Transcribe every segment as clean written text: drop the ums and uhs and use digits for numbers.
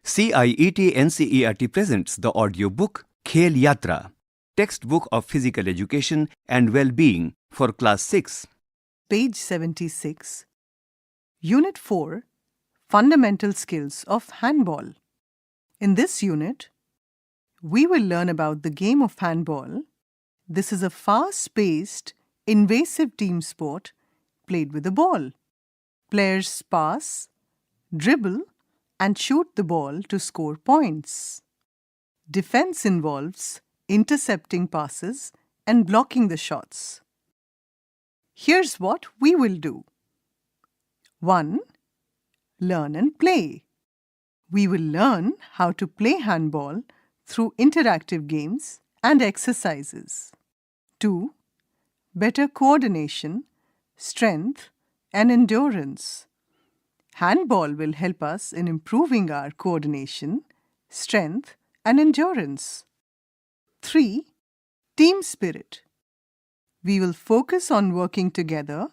CIET NCERT presents the audiobook Khelyatra, textbook of physical education and well-being for class 6. Page 76, Unit 4, Fundamental Skills of Handball. In this unit, we will learn about the game of handball. This is a fast-paced, invasive team sport played with a ball. Players pass, dribble, and shoot the ball to score points. Defense involves intercepting passes and blocking the shots. Here's what we will do. 1. Learn and play. We will learn how to play handball through interactive games and exercises. 2. Better coordination, strength, and endurance. Handball will help us in improving our coordination, strength, and endurance. 3. Team spirit. We will focus on working together,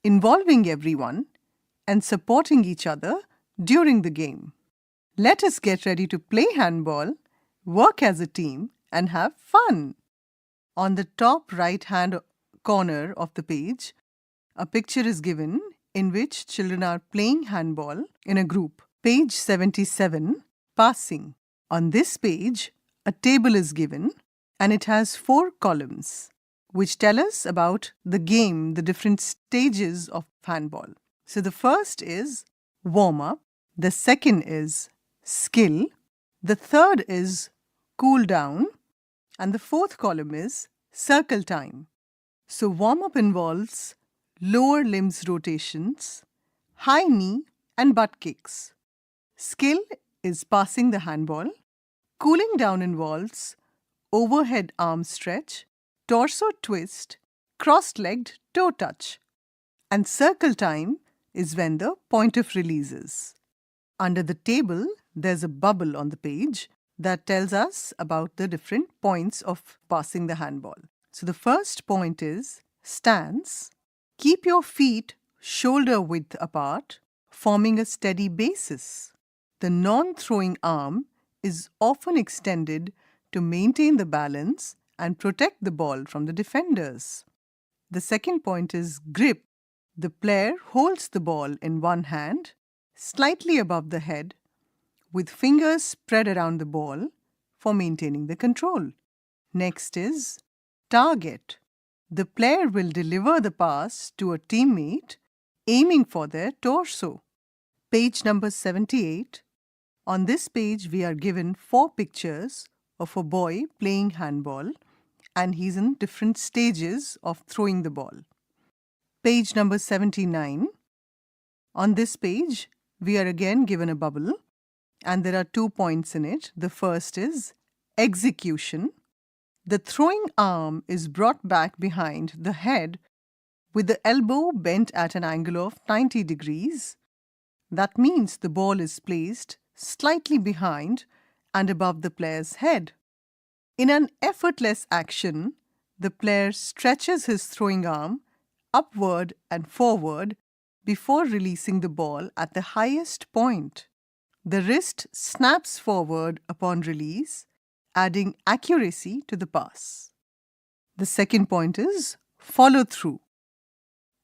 involving everyone, and supporting each other during the game. Let us get ready to play handball, work as a team, and have fun. On the top right-hand corner of the page, a picture is given in which children are playing handball in a group. Page 77, Passing. On this page, a table is given and it has 4 columns which tell us about the game, the different stages of handball. So the first is warm-up, the second is skill, the third is cool down, and the fourth column is circle time. So warm-up involves lower limbs rotations, high knee and butt kicks. Skill is passing the handball. Cooling down involves overhead arm stretch, torso twist, cross-legged toe touch. And circle time is when the point of release is. Under the table, there's a bubble on the page that tells us about the different points of passing the handball. So the first point is stance. Keep your feet shoulder width apart, forming a steady basis. The non-throwing arm is often extended to maintain the balance and protect the ball from the defenders. The second point is grip. The player holds the ball in one hand, slightly above the head, with fingers spread around the ball for maintaining the control. Next is target. The player will deliver the pass to a teammate, aiming for their torso. Page number 78. On this page, we are given 4 pictures of a boy playing handball, and he's in different stages of throwing the ball. Page number 79. On this page, we are again given a bubble, and there are 2 points in it. The first is execution. The throwing arm is brought back behind the head with the elbow bent at an angle of 90 degrees. That means the ball is placed slightly behind and above the player's head. In an effortless action, the player stretches his throwing arm upward and forward before releasing the ball at the highest point. The wrist snaps forward upon release, adding accuracy to the pass. The second point is follow through.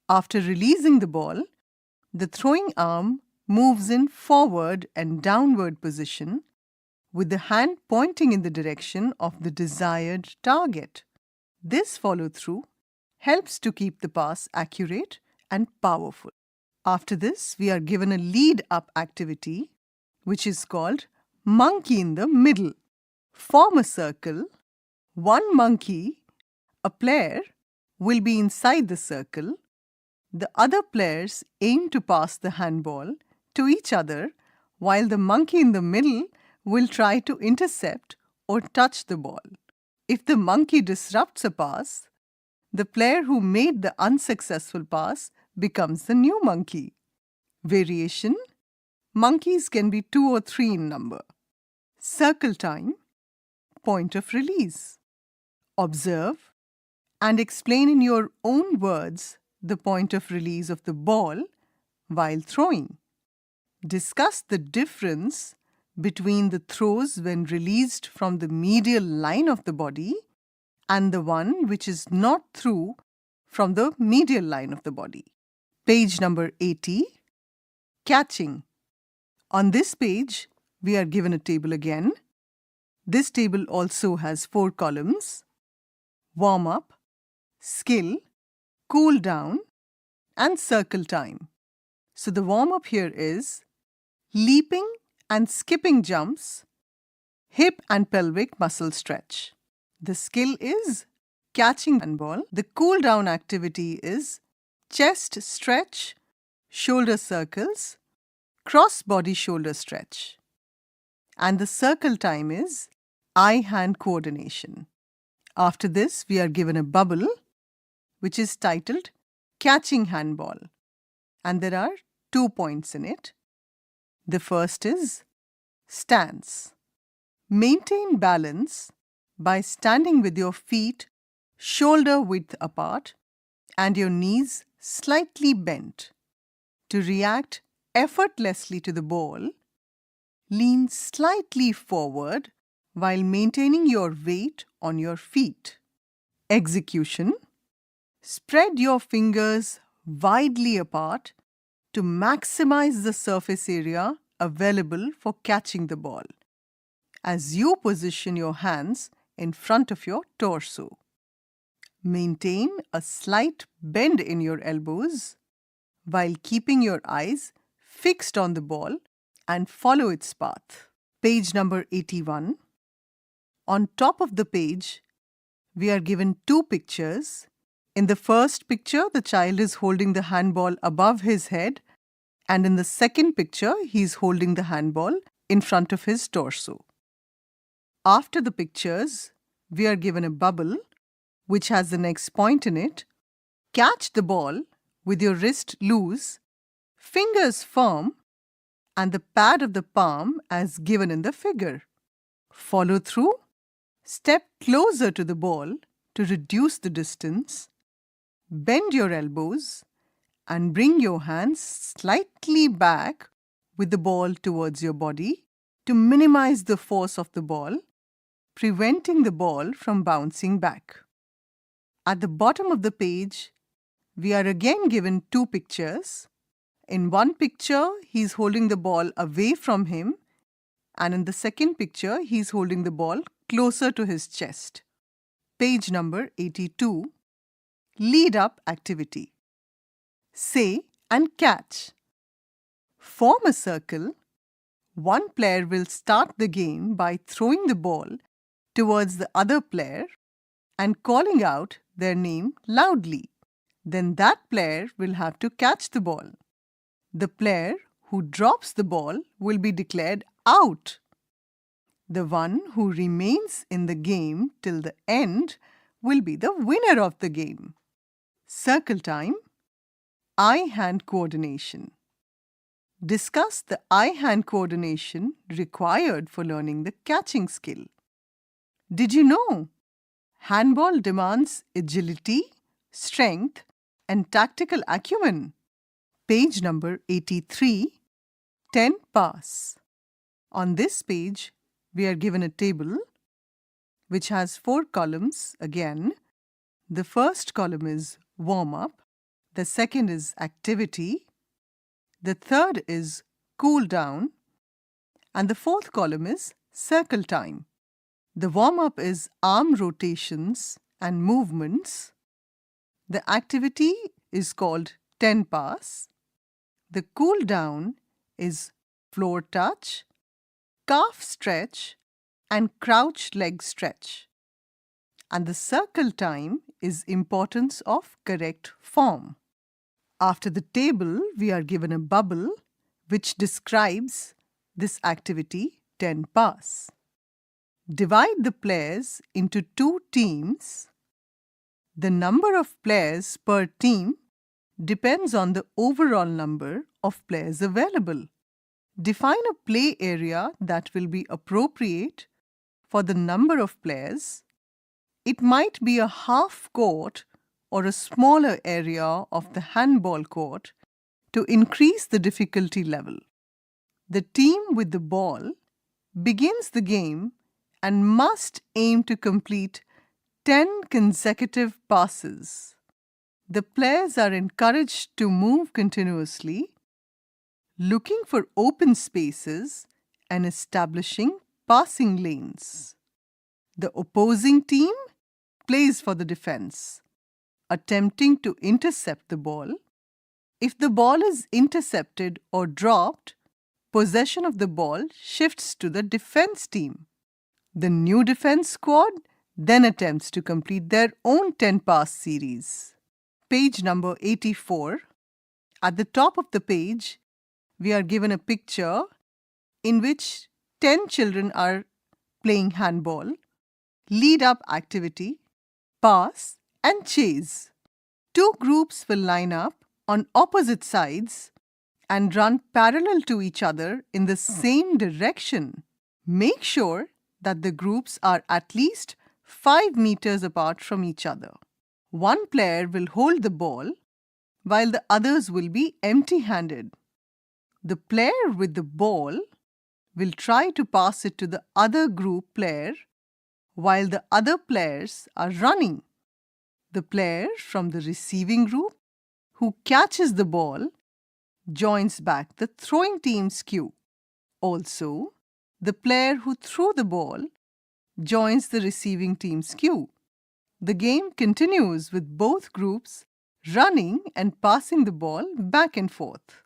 After releasing the ball, the throwing arm moves in forward and downward position with the hand pointing in the direction of the desired target. This follow-through helps to keep the pass accurate and powerful. After this, we are given a lead-up activity, which is called monkey in the middle. Form a circle. One monkey, a player, will be inside the circle. The other players aim to pass the handball to each other, while the monkey in the middle will try to intercept or touch the ball. If the monkey disrupts a pass, the player who made the unsuccessful pass becomes the new monkey. Variation: monkeys can be 2 or 3 in number. Circle time. Point of release. Observe and explain in your own words the point of release of the ball while throwing. Discuss the difference between the throws when released from the medial line of the body and the one which is not through from the medial line of the body. Page number 80, catching. On this page, we are given a table again. This table also has 4 columns: warm-up, skill, cool down, and circle time. So the warm-up here is leaping and skipping jumps, hip and pelvic muscle stretch. The skill is catching handball. The cool down activity is chest stretch, shoulder circles, cross body shoulder stretch. And the circle time is eye-hand coordination. After this, we are given a bubble which is titled Catching Handball, and there are 2 points in it. The first is stance. Maintain balance by standing with your feet shoulder width apart and your knees slightly bent. To react effortlessly to the ball, lean slightly forward while maintaining your weight on your feet. Execution. Spread your fingers widely apart to maximize the surface area available for catching the ball as you position your hands in front of your torso. Maintain a slight bend in your elbows while keeping your eyes fixed on the ball and follow its path. Page number 81. On top of the page, we are given 2 pictures. In the first picture, the child is holding the handball above his head, and in the second picture, he is holding the handball in front of his torso. After the pictures, we are given a bubble which has the next point in it. Catch the ball with your wrist loose, fingers firm, and the pad of the palm as given in the figure. Follow through. Step closer to the ball to reduce the distance. Bend your elbows and bring your hands slightly back with the ball towards your body to minimize the force of the ball, preventing the ball from bouncing back. At the bottom of the page, we are again given 2 pictures. In one picture, he is holding the ball away from him, and in the second picture, he is holding the ball closer to his chest. Page number 82. Lead up activity. Say and catch. Form a circle. One player will start the game by throwing the ball towards the other player and calling out their name loudly. Then that player will have to catch the ball. The player who drops the ball will be declared out. The one who remains in the game till the end will be the winner of the game. Circle time. Eye-hand coordination. Discuss the eye-hand coordination required for learning the catching skill. Did you know? Handball demands agility, strength, and tactical acumen. Page number 83, 10 pass. On this page, we are given a table which has 4 columns again. The first column is warm-up, the second is activity, the third is cool down, and the fourth column is circle time. The warm-up is arm rotations and movements. The activity is called 10 pass. The cool down is floor touch, calf stretch, and crouch leg stretch. And the circle time is importance of correct form. After the table, we are given a bubble which describes this activity 10 pass. Divide the players into 2 teams. The number of players per team depends on the overall number of players available. Define a play area that will be appropriate for the number of players. It might be a half court or a smaller area of the handball court to increase the difficulty level. The team with the ball begins the game and must aim to complete 10 consecutive passes. The players are encouraged to move continuously, looking for open spaces and establishing passing lanes. The opposing team plays for the defense, attempting to intercept the ball. If the ball is intercepted or dropped, possession of the ball shifts to the defense team. The new defense squad then attempts to complete their own 10-pass series. Page number 84. At the top of the page, we are given a picture in which 10 children are playing handball, lead-up activity, pass and chase. Two groups will line up on opposite sides and run parallel to each other in the same direction. Make sure that the groups are at least 5 meters apart from each other. One player will hold the ball while the others will be empty-handed. The player with the ball will try to pass it to the other group player while the other players are running. The player from the receiving group who catches the ball joins back the throwing team's queue. Also, the player who threw the ball joins the receiving team's queue. The game continues with both groups running and passing the ball back and forth.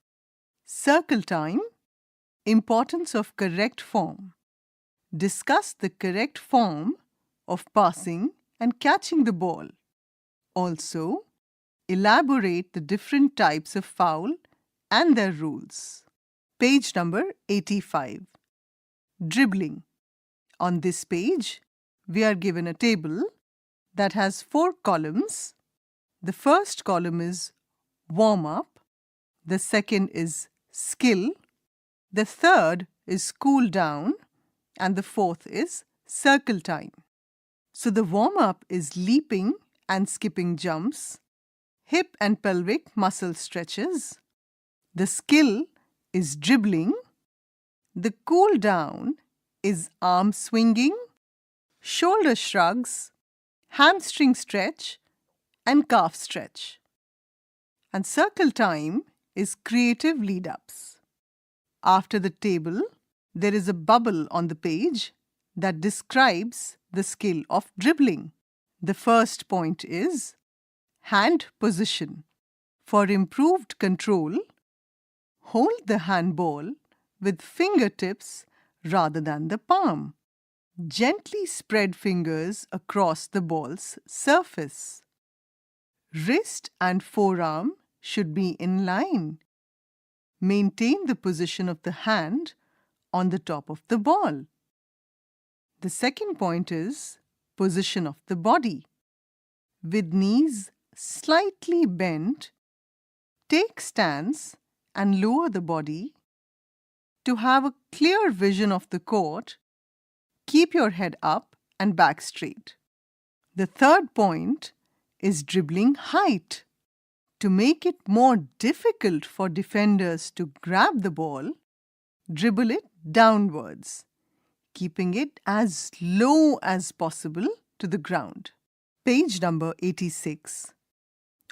Circle time. Importance of correct form. Discuss the correct form of passing and catching the ball. Also, elaborate the different types of foul and their rules. Page number 85. Dribbling. On this page, we are given a table that has 4 columns. The first column is warm-up. The second is skill. The third is cool down. And the fourth is circle time. So the warm-up is leaping and skipping jumps, hip and pelvic muscle stretches. The skill is dribbling. The cool down is arm swinging, shoulder shrugs, hamstring stretch, and calf stretch. And circle time is creative lead-ups. After the table, there is a bubble on the page that describes the skill of dribbling. The first point is hand position. For improved control, hold the handball with fingertips rather than the palm. Gently spread fingers across the ball's surface. Wrist and forearm should be in line. Maintain the position of the hand on the top of the ball. The second point is position of the body. With knees slightly bent, take stance and lower the body. To have a clear vision of the court, keep your head up and back straight. The third point is dribbling height. To make it more difficult for defenders to grab the ball, dribble it downwards, keeping it as low as possible to the ground. Page number 86.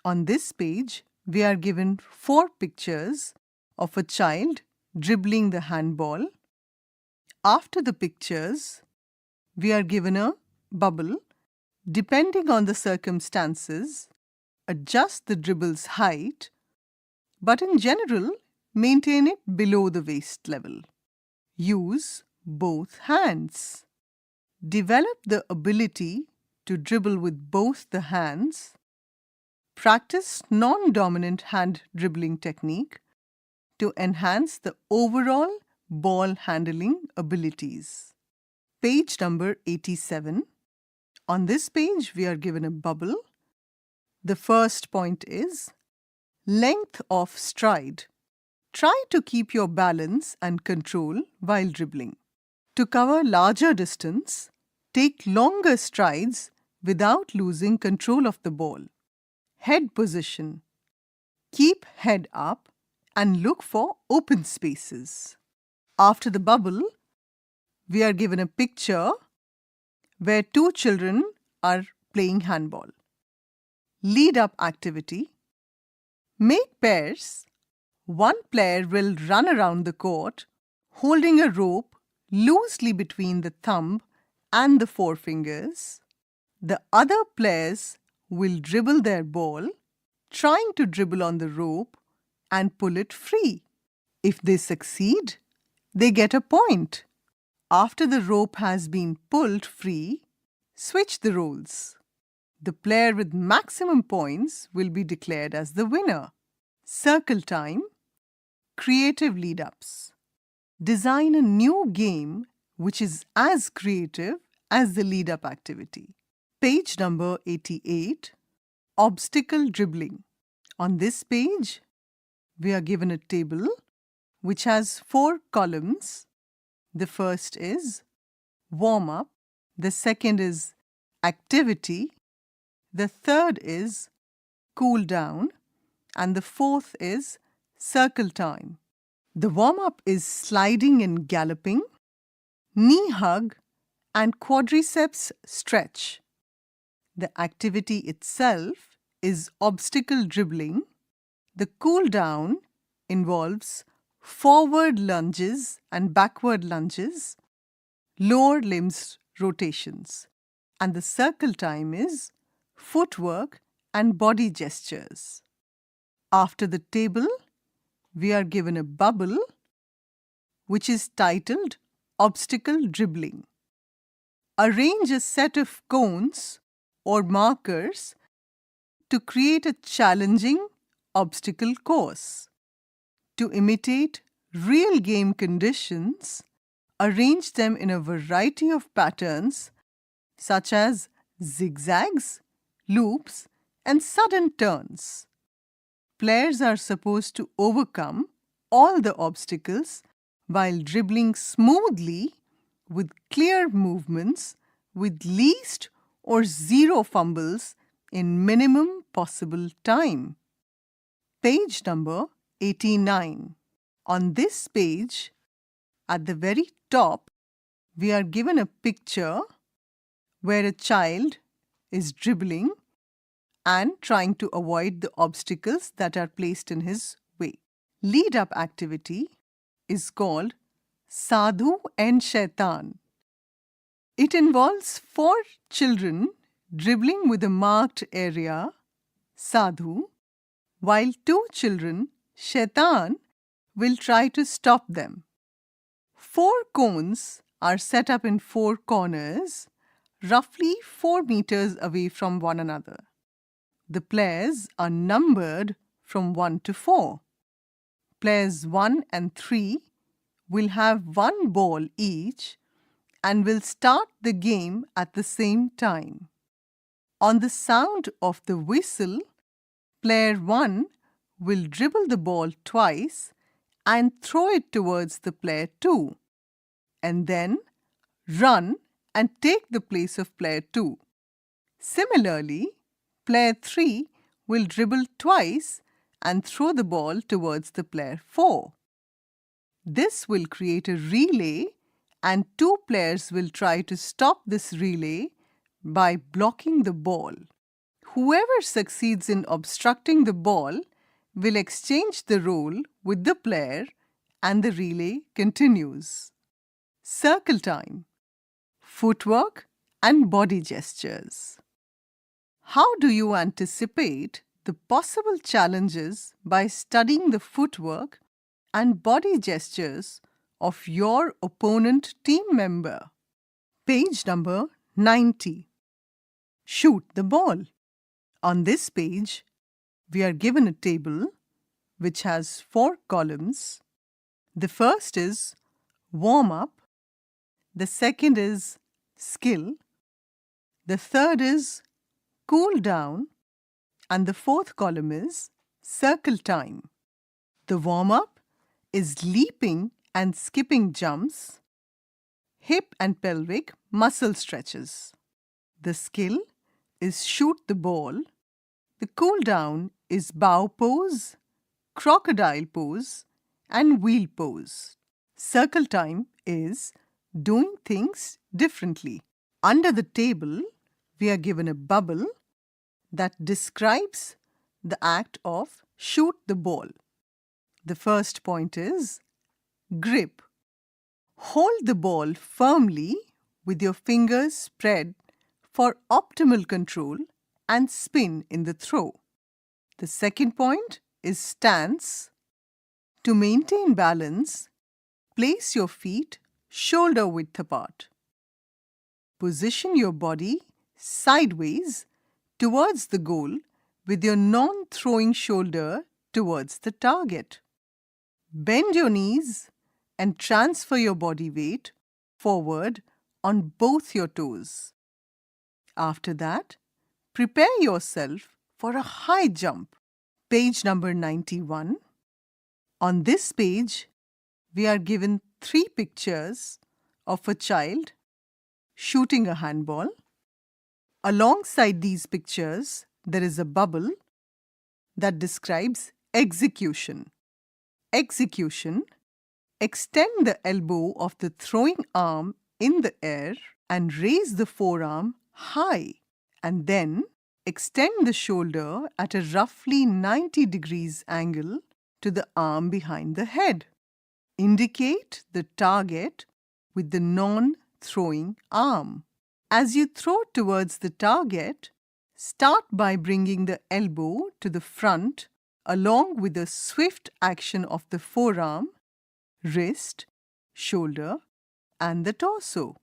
On this page, we are given 4 pictures of a child dribbling the handball. After the pictures, we are given a bubble. Depending on the circumstances, adjust the dribble's height, but in general, maintain it below the waist level. Use both hands. Develop the ability to dribble with both the hands. Practice non-dominant hand dribbling technique to enhance the overall ball handling abilities. Page number 87. On this page, we are given a bubble. The first point is length of stride. Try to keep your balance and control while dribbling. To cover larger distance, take longer strides without losing control of the ball. Head position. Keep head up and look for open spaces. After the bubble, we are given a picture where two children are playing handball. Lead up activity. Make pairs. One player will run around the court holding a rope loosely between the thumb and the forefingers. The other players will dribble their ball, trying to dribble on the rope and pull it free. If they succeed, they get a point. After the rope has been pulled free, switch the roles. The player with maximum points will be declared as the winner. Circle time. Creative lead-ups. Design a new game which is as creative as the lead-up activity. Page number 88. Obstacle dribbling. On this page, we are given a table which has 4 columns. The first is warm-up. The second is activity. The third is cool down. And the fourth is circle time. The warm-up is sliding and galloping, knee hug, and quadriceps stretch. The activity itself is obstacle dribbling. The cool down involves forward lunges and backward lunges, lower limbs rotations, and the circle time is footwork and body gestures. After the table, we are given a bubble which is titled Obstacle Dribbling. Arrange a set of cones or markers to create a challenging obstacle course. To imitate real game conditions, arrange them in a variety of patterns such as zigzags, loops, and sudden turns. Players are supposed to overcome all the obstacles while dribbling smoothly with clear movements with least or zero fumbles in minimum possible time. Page number 89. On this page, at the very top, we are given a picture where a child is dribbling and trying to avoid the obstacles that are placed in his way. Lead-up activity is called Sadhu and Shaitan. It involves 4 children dribbling with a marked area, Sadhu, while 2 children, Shaitan, will try to stop them. 4 cones are set up in 4 corners, roughly 4 meters away from one another. The players are numbered from 1 to 4. Players 1 and 3 will have 1 ball each and will start the game at the same time. On the sound of the whistle, player 1 will dribble the ball twice and throw it towards the player 2, and then run and take the place of player 2. Similarly, player 3 will dribble twice and throw the ball towards the player 4. This will create a relay, and 2 players will try to stop this relay by blocking the ball. Whoever succeeds in obstructing the ball will exchange the role with the player and the relay continues. Circle time, footwork and body gestures. How do you anticipate the possible challenges by studying the footwork and body gestures of your opponent team member? Page number 90. Shoot the ball. On this page, we are given a table which has 4 columns. The first is warm-up. The second is skill. The third is cool down. And the fourth column is circle time. The warm-up is leaping and skipping jumps, hip and pelvic muscle stretches. The skill is shoot the ball. The cool down is bow pose, crocodile pose, and wheel pose. Circle time is doing things differently. Under the table, we are given a bubble that describes the act of shoot the ball. The first point is grip. Hold the ball firmly with your fingers spread for optimal control and spin in the throw. The second point is stance. To maintain balance, place your feet shoulder width apart. Position your body sideways towards the goal with your non-throwing shoulder towards the target. Bend your knees and transfer your body weight forward on both your toes. After that, prepare yourself for a high jump. Page number 91. On this page, we are given 3 pictures of a child shooting a handball. Alongside these pictures, there is a bubble that describes execution. Execution: extend the elbow of the throwing arm in the air and raise the forearm high, and then extend the shoulder at a roughly 90 degrees angle to the arm behind the head. Indicate the target with the non-throwing arm. As you throw towards the target, start by bringing the elbow to the front along with a swift action of the forearm, wrist, shoulder, and the torso.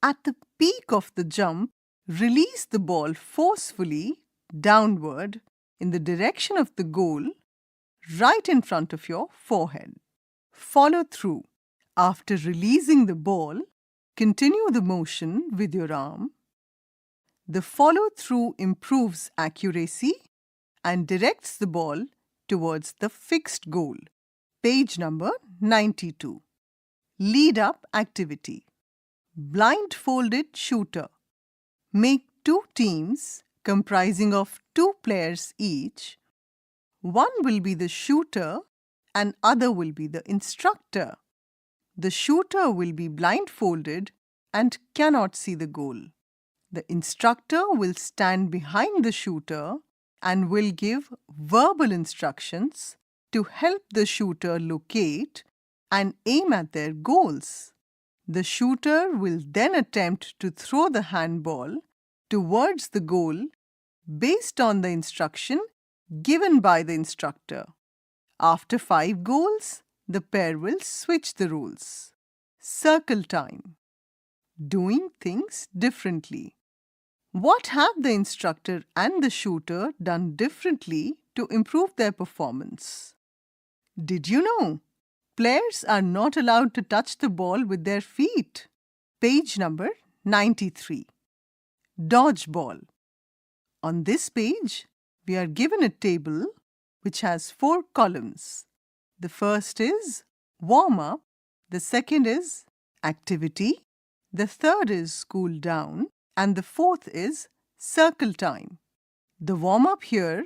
At the peak of the jump, release the ball forcefully downward in the direction of the goal, right in front of your forehead. Follow through. After releasing the ball, continue the motion with your arm. The follow-through improves accuracy and directs the ball towards the fixed goal. Page number 92. Lead-up activity. Blindfolded shooter. Make 2 teams comprising of 2 players each. One will be the shooter and other will be the instructor. The shooter will be blindfolded and cannot see the goal. The instructor will stand behind the shooter and will give verbal instructions to help the shooter locate and aim at their goals. The shooter will then attempt to throw the handball towards the goal based on the instruction given by the instructor. After 5 goals, the pair will switch the roles. Circle time. Doing things differently. What have the instructor and the shooter done differently to improve their performance? Did you know? Players are not allowed to touch the ball with their feet. Page number 93. Dodgeball. On this page, we are given a table which has 4 columns. The first is warm-up, the second is activity, the third is cool down, and the fourth is circle time. The warm-up here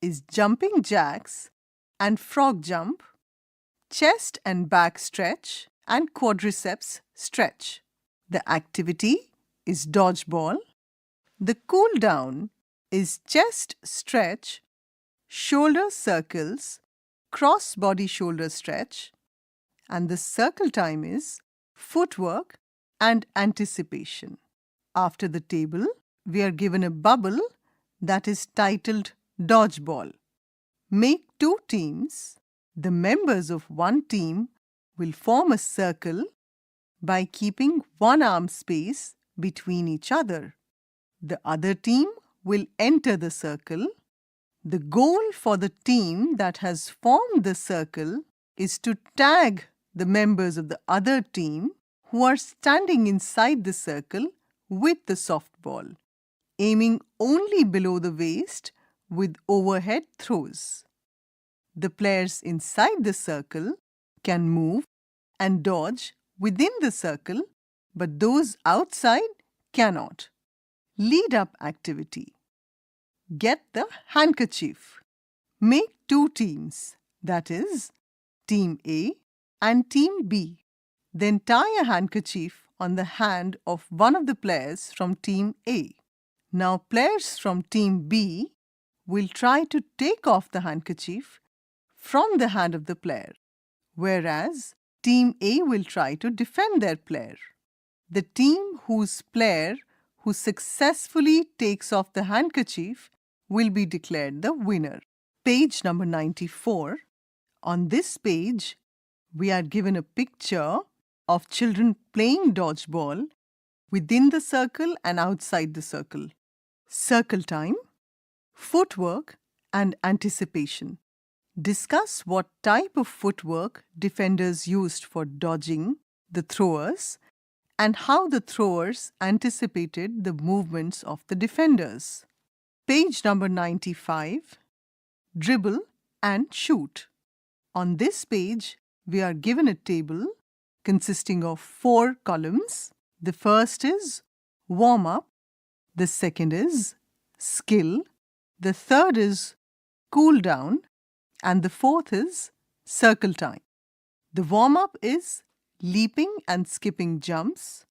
is jumping jacks and frog jump, chest and back stretch, and quadriceps stretch. The activity is dodgeball. The cool down is chest stretch, shoulder circles, cross body shoulder stretch, and the circle time is footwork and anticipation. After the table, we are given a bubble that is titled Dodgeball. Make 2 teams. The members of one team will form a circle by keeping 1 arm space between each other. The other team will enter the circle. The goal for the team that has formed the circle is to tag the members of the other team who are standing inside the circle with the softball, aiming only below the waist with overhead throws. The players inside the circle can move and dodge within the circle, but those outside cannot. Lead-up activity. Get the handkerchief. Make 2 teams, that is, Team A and Team B. Then tie a handkerchief on the hand of one of the players from Team A. Now, players from Team B will try to take off the handkerchief from the hand of the player, whereas Team A will try to defend their player. The team whose player who successfully takes off the handkerchief will be declared the winner. Page number 94. On this page, we are given a picture of children playing dodgeball within the circle and outside the circle. Circle time, footwork, and anticipation. Discuss what type of footwork defenders used for dodging the throwers and how the throwers anticipated the movements of the defenders. Page number 95. Dribble and shoot. On this page, we are given a table consisting of 4 columns. The first is warm-up, the second is skill, the third is cool down, and the fourth is circle time. The warm-up is leaping and skipping jumps,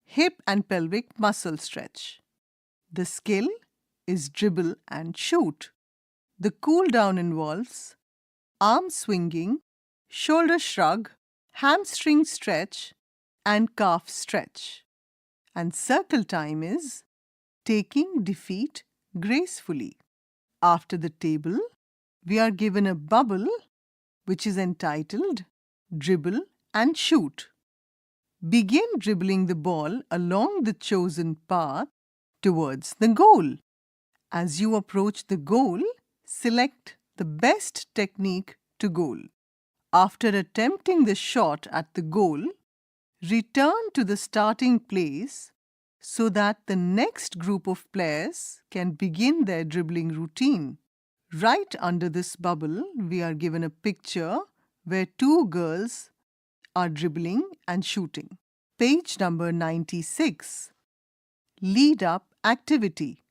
hip and pelvic muscle stretch. The skill is dribble and shoot. The cool down involves arm swinging, shoulder shrug, hamstring stretch, and calf stretch. And circle time is taking defeat gracefully. After the table, we are given a bubble which is entitled Dribble and Shoot. Begin dribbling the ball along the chosen path towards the goal. As you approach the goal, select the best technique to goal. After attempting the shot at the goal, return to the starting place so that the next group of players can begin their dribbling routine. Right under this bubble, we are given a picture where 2 girls are dribbling and shooting. Page number 96. Lead up activity.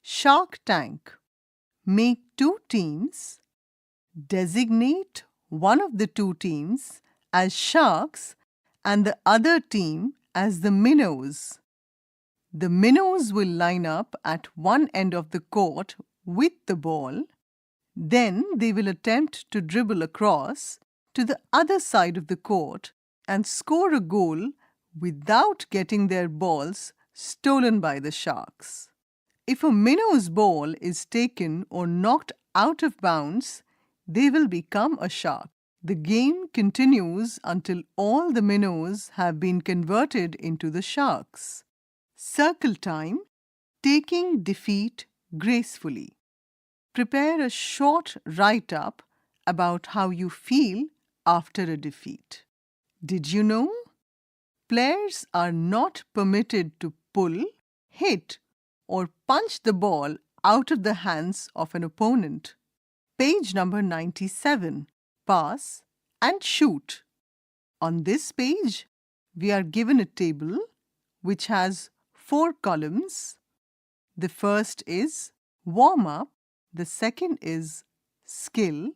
Shark Tank. Make 2 teams. Designate one of the 2 teams as sharks and the other team as the minnows. The minnows will line up at one end of the court with the ball. Then they will attempt to dribble across to the other side of the court and score a goal without getting their balls stolen by the sharks. If a minnow's ball is taken or knocked out of bounds, they will become a shark. The game continues until all the minnows have been converted into the sharks. Circle time, taking defeat gracefully. Prepare a short write-up about how you feel after a defeat. Did you know? Players are not permitted to pull, hit, or punch the ball out of the hands of an opponent. Page number 97. Pass and shoot. On this page, we are given a table which has 4 columns. The first is warm-up, the second is skill,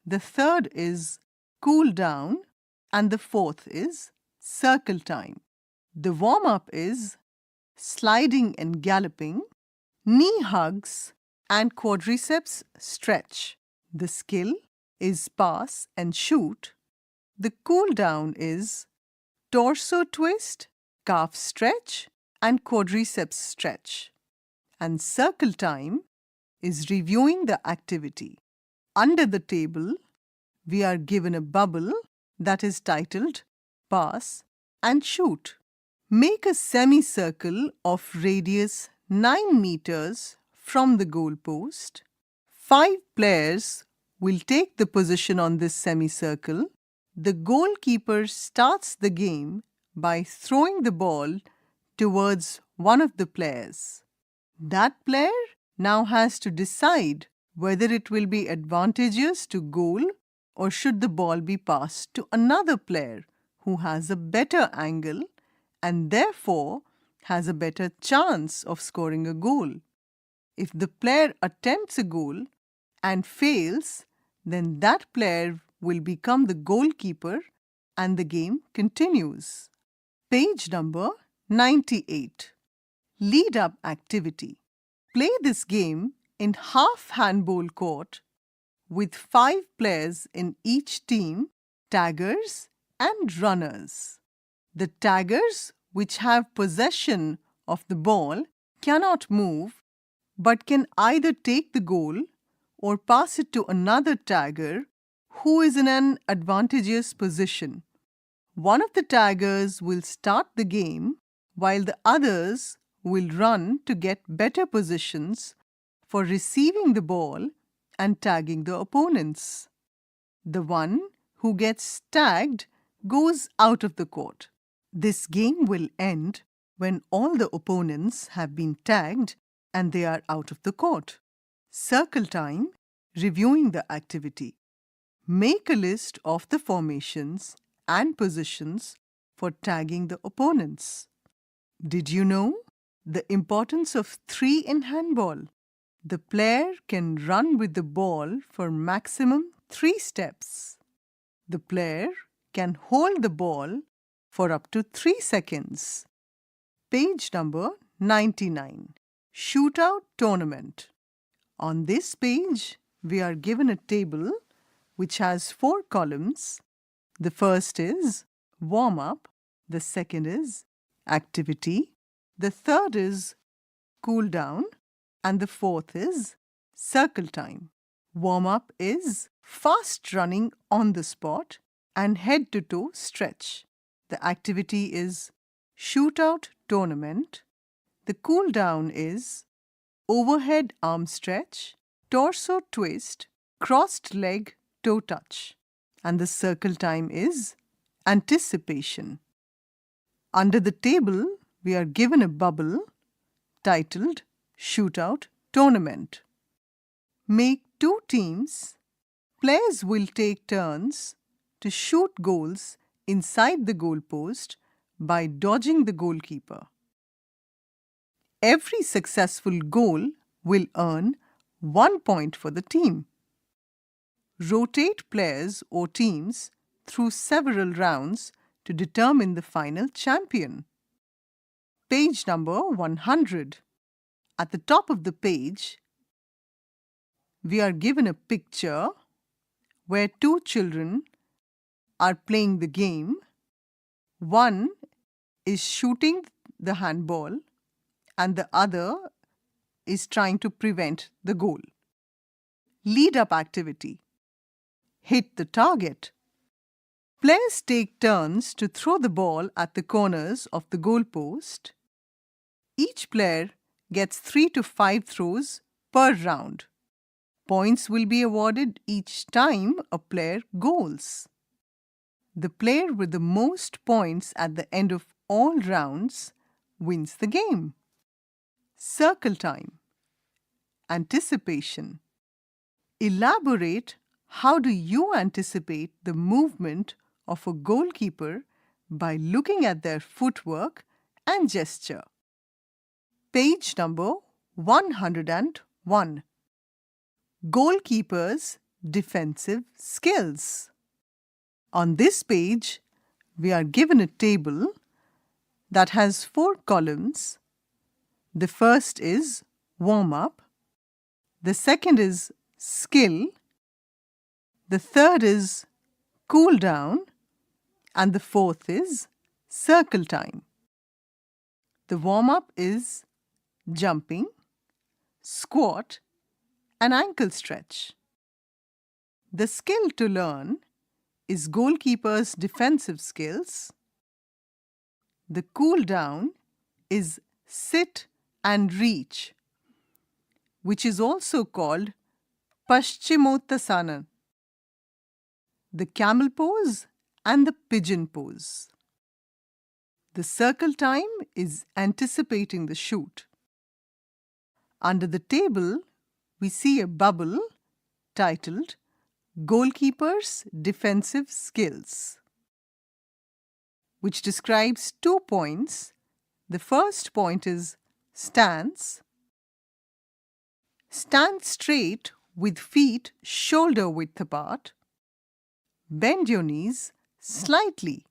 the third is cool down, and the fourth is circle time. The warm-up is sliding and galloping, knee hugs, and quadriceps stretch. The skill is pass and shoot. The cool down is torso twist, calf stretch, and quadriceps stretch. And circle time is reviewing the activity. Under the table, we are given a bubble that is titled Pass and Shoot. Make a semicircle of radius 9 meters from the goal post. 5 players will take the position on this semicircle. The goalkeeper starts the game by throwing the ball towards one of the players. That player now has to decide whether it will be advantageous to goal or should the ball be passed to another player who has a better angle and therefore has a better chance of scoring a goal. If the player attempts a goal and fails, then that player will become the goalkeeper and the game continues. Page number 98. Lead up activity. Play this game in half handball court with 5 players in each team, taggers and runners. The taggers, which have possession of the ball, cannot move but can either take the goal or pass it to another tagger who is in an advantageous position. One of the taggers will start the game while the others will run to get better positions for receiving the ball and tagging the opponents. The one who gets tagged goes out of the court. This game will end when all the opponents have been tagged and they are out of the court. Circle time, reviewing the activity. Make a list of the formations and positions for tagging the opponents. Did you know the importance of 3 in handball? The player can run with the ball for maximum 3 steps. The player can hold the ball for up to 3 seconds. Page number 99. Shootout tournament. On this page, we are given a table which has 4 columns. The first is warm-up, the second is activity, the third is cool down, and the fourth is circle time. Warm-up is fast running on the spot and head-to-toe stretch. The activity is shootout tournament. The cool down is overhead arm stretch, torso twist, crossed leg toe touch. And the circle time is anticipation. Under the table, we are given a bubble titled Shootout Tournament. Make 2 teams. Players will take turns to shoot goals inside the goalpost by dodging the goalkeeper. Every successful goal will earn 1 point for the team. Rotate players or teams through several rounds to determine the final champion. Page number 100. At the top of the page, we are given a picture where 2 children are playing the game. One is shooting the handball and the other is trying to prevent the goal. Lead-up activity. Hit the target. Players take turns to throw the ball at the corners of the goalpost. Each player gets 3 to 5 throws per round. Points will be awarded each time a player goals. The player with the most points at the end of all rounds wins the game. Circle time. Anticipation. Elaborate how do you anticipate the movement of a goalkeeper by looking at their footwork and gesture. Page number 101. Goalkeeper's defensive skills. On this page, we are given a table that has 4 columns. The first is warm-up. The second is skill. The third is cool down. And the fourth is circle time. The warm-up is jumping, squat, and ankle stretch. The skill to learn is goalkeeper's defensive skills. The cool down is sit and reach, which is also called Paschimottanasana, the camel pose and the pigeon pose. The circle time is anticipating the shoot. Under the table, we see a bubble titled Goalkeeper's Defensive Skills, which describes 2 points. The first point is stance. Stand straight with feet shoulder width apart. Bend your knees slightly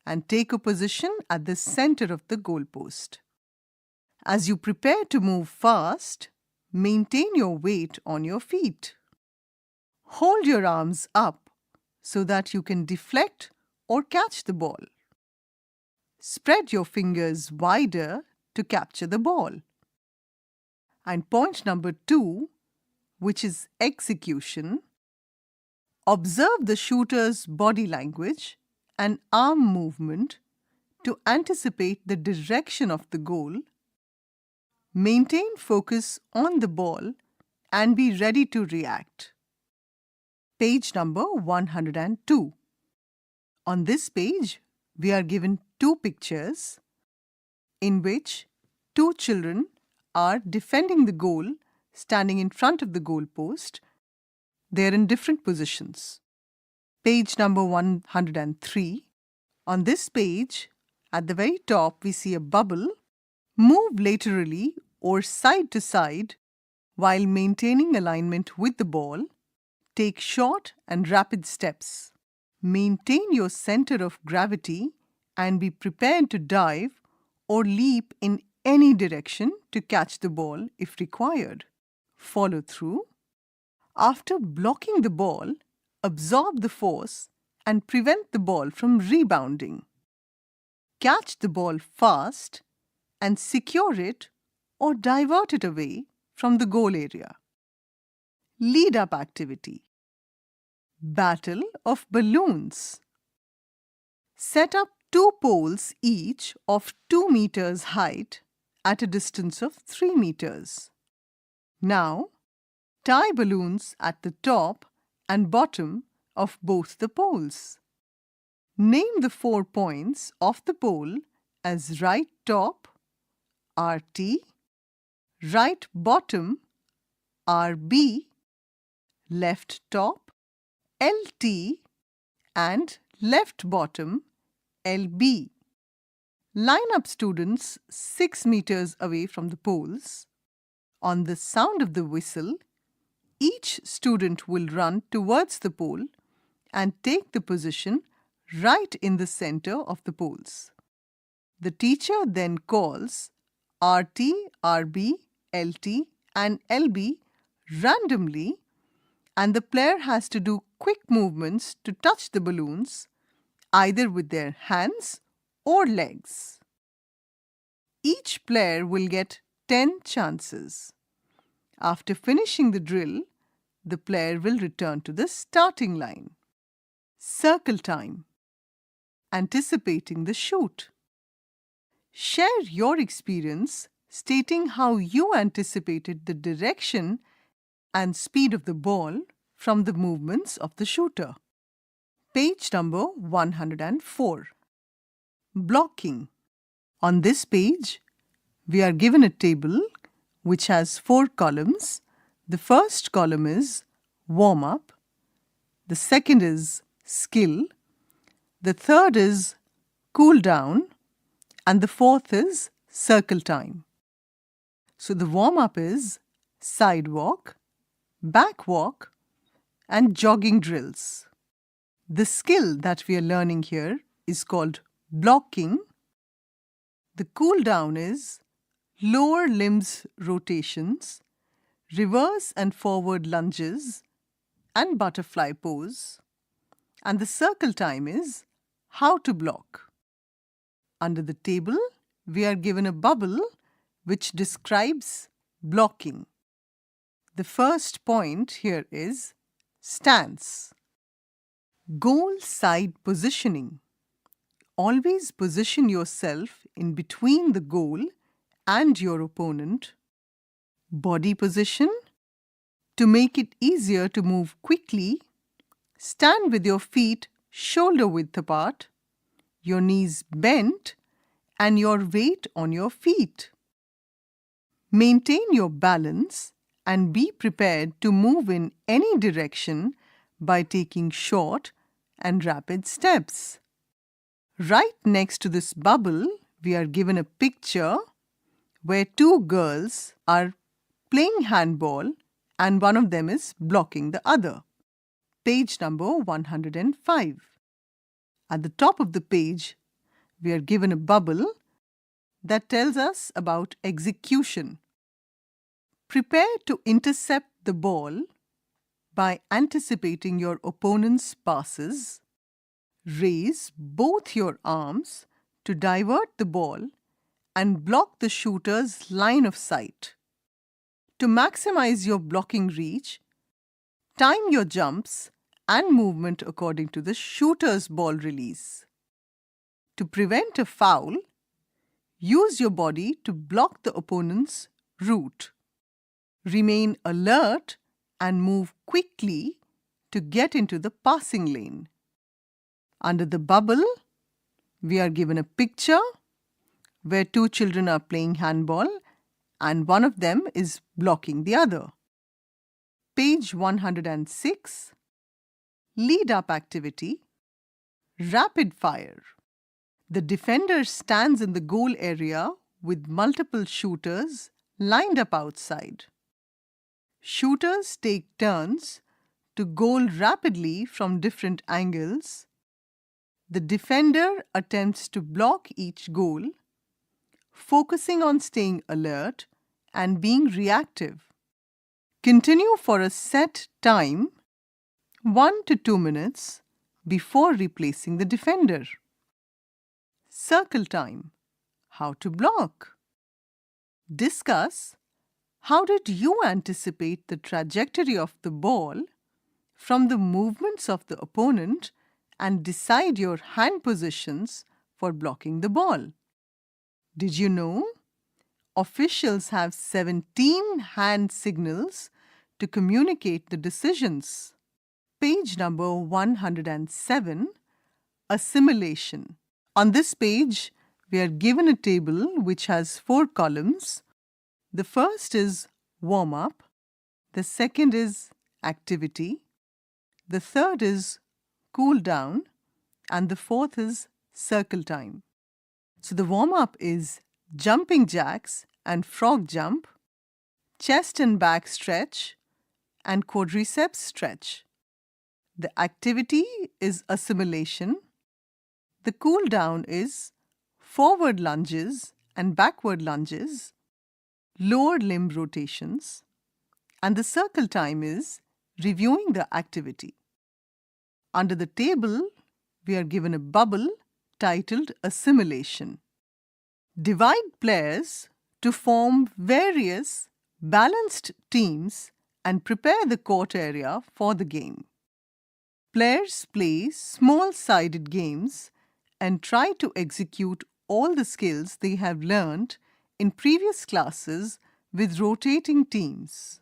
and take a position at the center of the goalpost. As you prepare to move fast, maintain your weight on your feet. Hold your arms up so that you can deflect or catch the ball. Spread your fingers wider to capture the ball. And point number 2, which is execution, observe the shooter's body language and arm movement to anticipate the direction of the goal. Maintain focus on the ball and be ready to react. Page number 102. On this page, we are given 2 pictures in which 2 children are defending the goal, standing in front of the goal post. They are in different positions. Page number 103. On this page, at the very top, we see a bubble. Move laterally or side to side while maintaining alignment with the ball. Take short and rapid steps. Maintain your center of gravity and be prepared to dive or leap in any direction to catch the ball if required. Follow through. After blocking the ball, absorb the force and prevent the ball from rebounding. Catch the ball fast and secure it or divert it away from the goal area. Lead-up activity. Battle of balloons. Set up 2 poles each of 2 meters height at a distance of 3 meters. Now, tie balloons at the top and bottom of both the poles. Name the 4 points of the pole as right top, RT, right bottom, RB, left top, LT, and left bottom, LB. Line up students 6 meters away from the poles. On the sound of the whistle, each student will run towards the pole and take the position right in the center of the poles. The teacher then calls RT, RB, LT, and LB randomly, and the player has to do quick movements to touch the balloons, either with their hands or legs. Each player will get 10 chances. After finishing the drill, the player will return to the starting line. Circle time. Anticipating the shoot. Share your experience stating how you anticipated the direction and speed of the ball from the movements of the shooter. Page number 104. Blocking. On this page, we are given a table which has 4 columns. The first column is warm-up. The second is skill. The third is cool down. And the fourth is circle time. So the warm-up is sidewalk, backwalk, and jogging drills. The skill that we are learning here is called blocking. The cool down is lower limbs rotations, reverse and forward lunges, and butterfly pose. And the circle time is how to block. Under the table, we are given a bubble which describes blocking. The first point here is stance. Goal side positioning. Always position yourself in between the goal and your opponent. Body position. To make it easier to move quickly, stand with your feet shoulder width apart, your knees bent, and your weight on your feet. Maintain your balance and be prepared to move in any direction by taking short and rapid steps. Right next to this bubble, we are given a picture where 2 girls are playing handball and one of them is blocking the other. Page number 105. At the top of the page, we are given a bubble that tells us about execution. Prepare to intercept the ball by anticipating your opponent's passes. Raise both your arms to divert the ball and block the shooter's line of sight. To maximize your blocking reach, time your jumps and movement according to the shooter's ball release. To prevent a foul, use your body to block the opponent's route. Remain alert and move quickly to get into the passing lane. Under the bubble, we are given a picture where two children are playing handball and one of them is blocking the other. Page 106. Lead-up activity. Rapid fire. The defender stands in the goal area with multiple shooters lined up outside. Shooters take turns to goal rapidly from different angles. The defender attempts to block each goal, focusing on staying alert and being reactive. Continue for a set time, 1 to 2 minutes, before replacing the defender. Circle time. How to block. Discuss how did you anticipate the trajectory of the ball from the movements of the opponent and decide your hand positions for blocking the ball. Did you know? Officials have 17 hand signals to communicate the decisions. Page number 107, Assimilation. On this page, we are given a table which has 4 columns. The first is warm-up, the second is activity, the third is cool down, and the fourth is circle time. So the warm-up is jumping jacks and frog jump, chest and back stretch, and quadriceps stretch. The activity is assimilation. The cool down is forward lunges and backward lunges, lower limb rotations, and the circle time is reviewing the activity. Under the table, we are given a bubble titled Assimilation. Divide players to form various balanced teams and prepare the court area for the game. Players play small-sided games and try to execute all the skills they have learned in previous classes with rotating teams.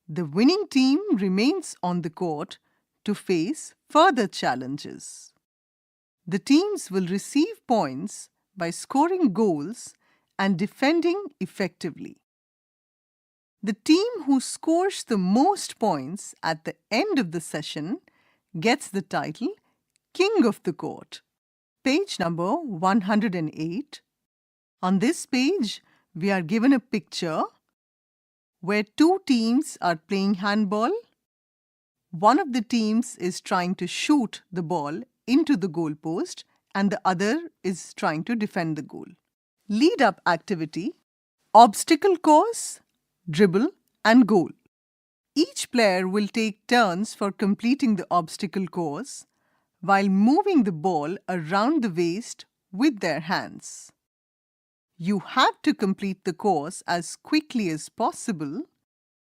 The winning team remains on the court to face further challenges. The teams will receive points by scoring goals and defending effectively. The team who scores the most points at the end of the session gets the title King of the Court. Page number 108. On this page, we are given a picture where 2 teams are playing handball. One of the teams is trying to shoot the ball into the goal post and the other is trying to defend the goal. Lead-up activity, obstacle course, dribble and goal. Each player will take turns for completing the obstacle course while moving the ball around the waist with their hands. You have to complete the course as quickly as possible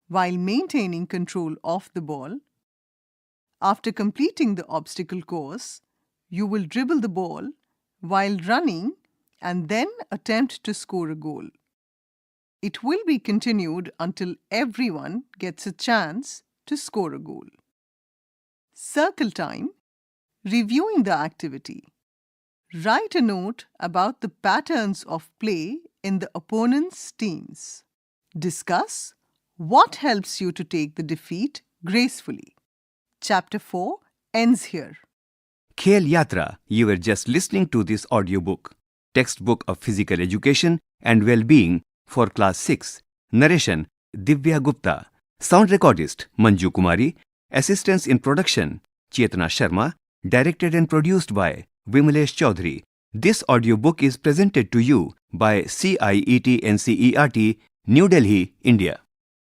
while maintaining control of the ball. After completing the obstacle course, you will dribble the ball while running and then attempt to score a goal. It will be continued until everyone gets a chance to score a goal. Circle time, reviewing the activity. Write a note about the patterns of play in the opponent's teams. Discuss what helps you to take the defeat gracefully. Chapter 4 ends here. Khelyatra, you were just listening to this audiobook, textbook of physical education and well-being for class 6. Narration Divya Gupta. Sound recordist Manju Kumari. Assistance in production Chetna Sharma. Directed and produced by Vimalesh Chaudhary. This audiobook is presented to you by CIET NCERT, New Delhi, India.